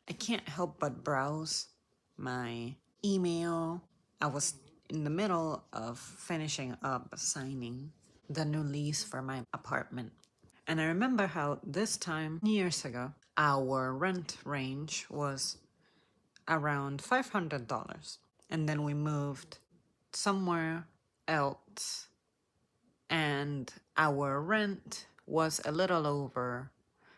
I can't help but browse my email. I was in the middle of finishing up signing the new lease for my apartment. And I remember how this time, years ago, our rent range was around $500. And then we moved somewhere else, and our rent was a little over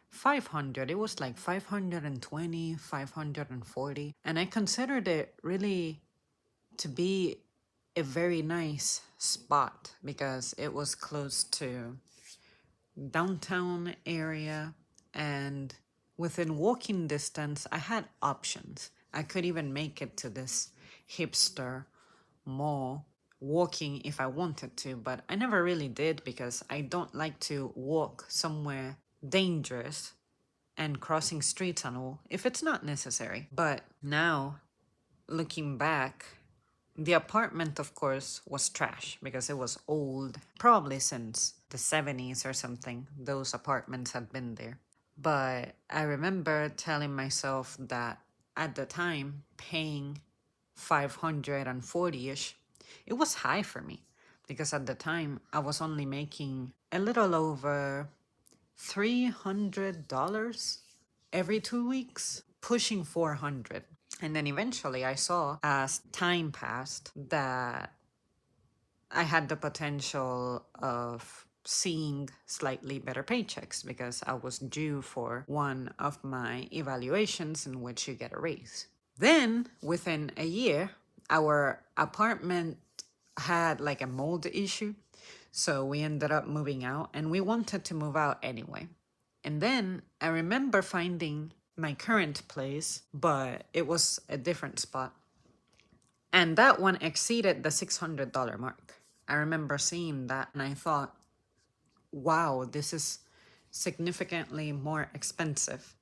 500. It was like 520, 540. And I considered it really to be a very nice spot because it was close to downtown area, and within walking distance I had options. I could even make it to this hipster mall walking if I wanted to, but I never really did because I don't like to walk somewhere dangerous and crossing streets and all if it's not necessary. But now, looking back, the apartment, of course, was trash because it was old, probably since the 70s or something. Those apartments had been there. But I remember telling myself that at the time, paying 540-ish, it was high for me because at the time I was only making a little over $300 every 2 weeks, pushing 400. And then eventually I saw as time passed that I had the potential of seeing slightly better paychecks because I was due for one of my evaluations in which you get a raise. Then within a year, our apartment had like a mold issue. So we ended up moving out, and we wanted to move out anyway. And then I remember finding my current place, but it was a different spot. And that one exceeded the $600 mark. I remember seeing that and I thought, wow, this is significantly more expensive.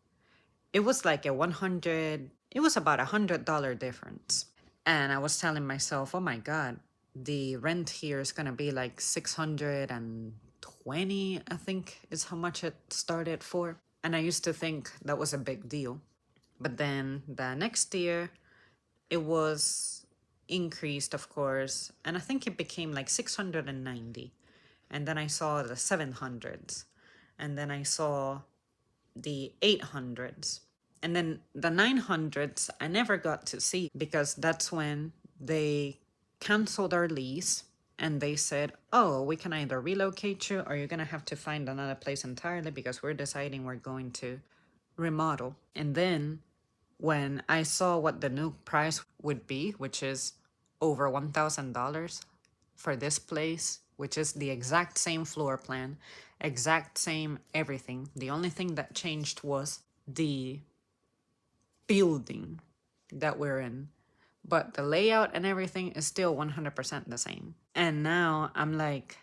It was like it was about $100 difference. And I was telling myself, oh my God, the rent here is gonna be like 620, I think is how much it started for. And I used to think that was a big deal. But then the next year, it was increased, of course, and I think it became like 690. And then I saw the 700s, and then I saw the 800s. And then the 900s, I never got to see because that's when they canceled our lease and they said, oh, we can either relocate you or you're going to have to find another place entirely because we're deciding we're going to remodel. And then when I saw what the new price would be, which is over $1,000 for this place, which is the exact same floor plan, exact same everything. The only thing that changed was the building that we're in. But the layout and everything is still 100% the same. And now I'm like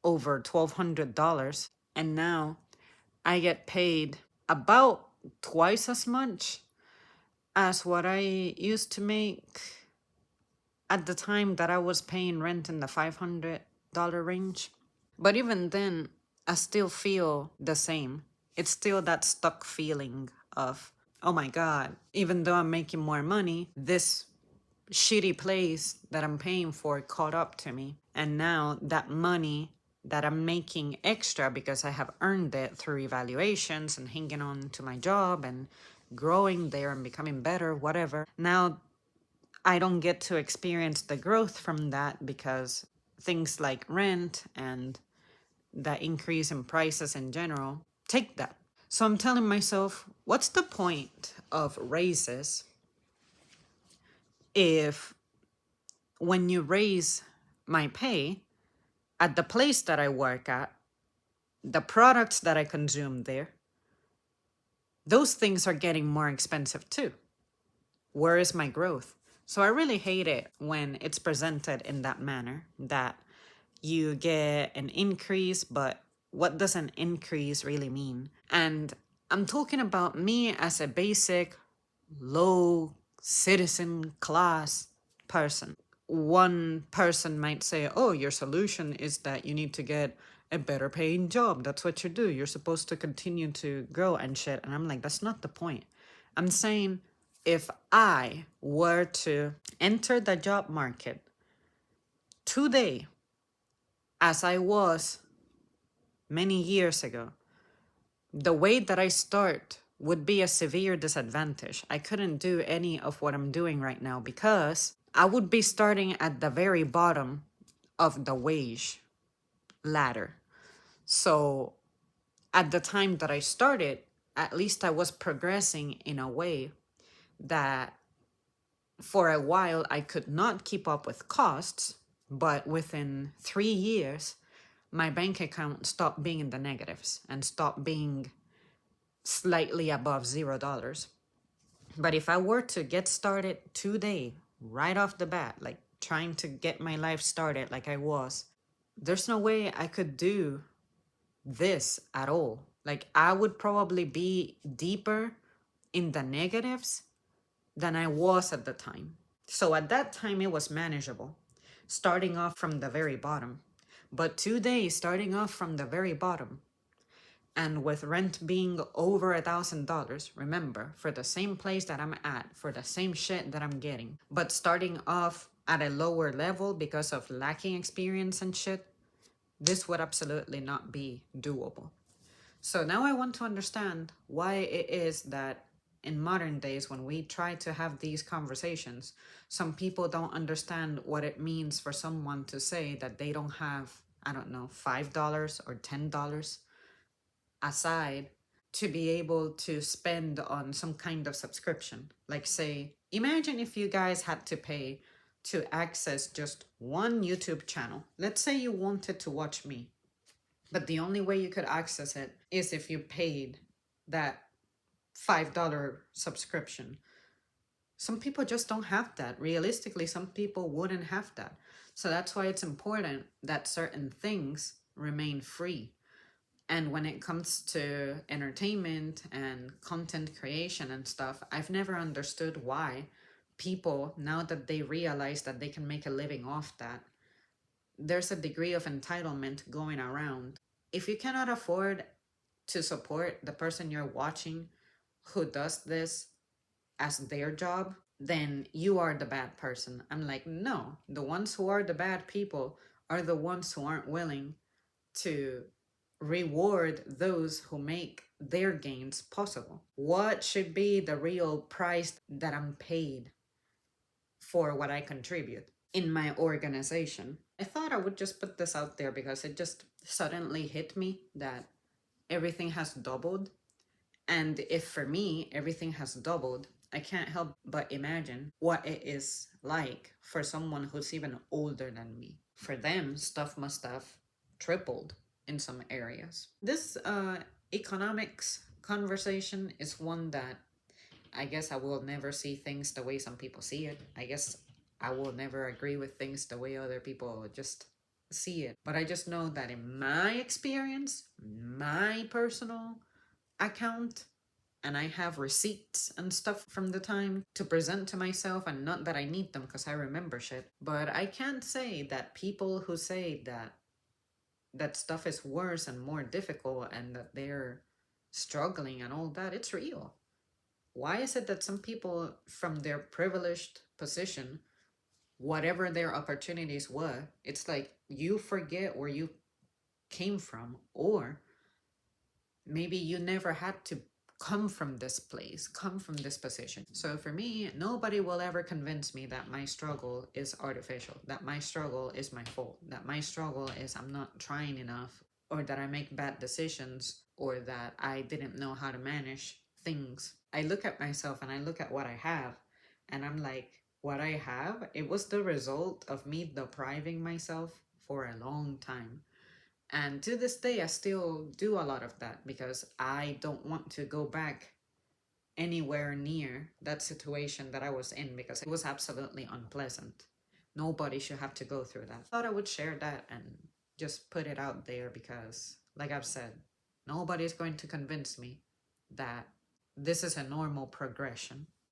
over $1,200. And now I get paid about twice as much as what I used to make at the time that I was paying rent in the $500 range. But even then, I still feel the same. It's still that stuck feeling of, oh my God, even though I'm making more money, this shitty place that I'm paying for caught up to me. And now that money that I'm making extra because I have earned it through evaluations and hanging on to my job and growing there and becoming better, whatever. Now I don't get to experience the growth from that because things like rent and the increase in prices in general take that. So I'm telling myself, what's the point of raises if when you raise my pay at the place that I work at, the products that I consume there, those things are getting more expensive too. Where is my growth? So I really hate it when it's presented in that manner, that you get an increase, but what does an increase really mean? And I'm talking about me as a basic, low citizen class person. One person might say, oh, your solution is that you need to get a better paying job. That's what you do. You're supposed to continue to grow and shit. And I'm like, that's not the point. I'm saying if I were to enter the job market today as I was many years ago, the way that I start would be a severe disadvantage. I couldn't do any of what I'm doing right now because I would be starting at the very bottom of the wage ladder. So at the time that I started, at least I was progressing in a way that for a while I could not keep up with costs, but within 3 years, my bank account stopped being in the negatives and stopped being slightly above $0. But if I were to get started today, right off the bat, like trying to get my life started like I was, there's no way I could do this at all. Like I would probably be deeper in the negatives than I was at the time. So at that time, it was manageable, starting off from the very bottom. But today, starting off from the very bottom, and with rent being over $1,000, remember, for the same place that I'm at, for the same shit that I'm getting, but starting off at a lower level because of lacking experience and shit, this would absolutely not be doable. So now I want to understand why it is that in modern days, when we try to have these conversations, some people don't understand what it means for someone to say that they don't have, I don't know, $5 or $10 aside to be able to spend on some kind of subscription. Like, say, imagine if you guys had to pay to access just one YouTube channel. Let's say you wanted to watch me, but the only way you could access it is if you paid that $5 subscription. Some people just don't have that. Realistically, some people wouldn't have that. So that's why it's important that certain things remain free. And when it comes to entertainment and content creation and stuff, I've never understood why people, now that they realize that they can make a living off that, there's a degree of entitlement going around. If you cannot afford to support the person you're watching who does this as their job, then you are the bad person. I'm like, no, the ones who are the bad people are the ones who aren't willing to reward those who make their gains possible. What should be the real price that I'm paid for what I contribute in my organization? I thought I would just put this out there because it just suddenly hit me that everything has doubled. And if for me everything has doubled, I can't help but imagine what it is like for someone who's even older than me. For them, stuff must have tripled in some areas. This economics conversation is one that I guess I will never see things the way some people see it. I guess I will never agree with things the way other people just see it. But I just know that in my experience, my personal account, and I have receipts and stuff from the time to present to myself, and not that I need them because I remember shit, but I can't say that people who say that stuff is worse and more difficult and that they're struggling and all that, it's real. Why is it that some people from their privileged position, whatever their opportunities were, it's like you forget where you came from, or maybe you never had to come from this place, come from this position. So for me, nobody will ever convince me that my struggle is artificial, that my struggle is my fault, that my struggle is I'm not trying enough, or that I make bad decisions, or that I didn't know how to manage things. I look at myself and I look at what I have, and I'm like, what I have, it was the result of me depriving myself for a long time. And to this day, I still do a lot of that because I don't want to go back anywhere near that situation that I was in because it was absolutely unpleasant. Nobody should have to go through that. I thought I would share that and just put it out there because, like I've said, nobody's going to convince me that this is a normal progression.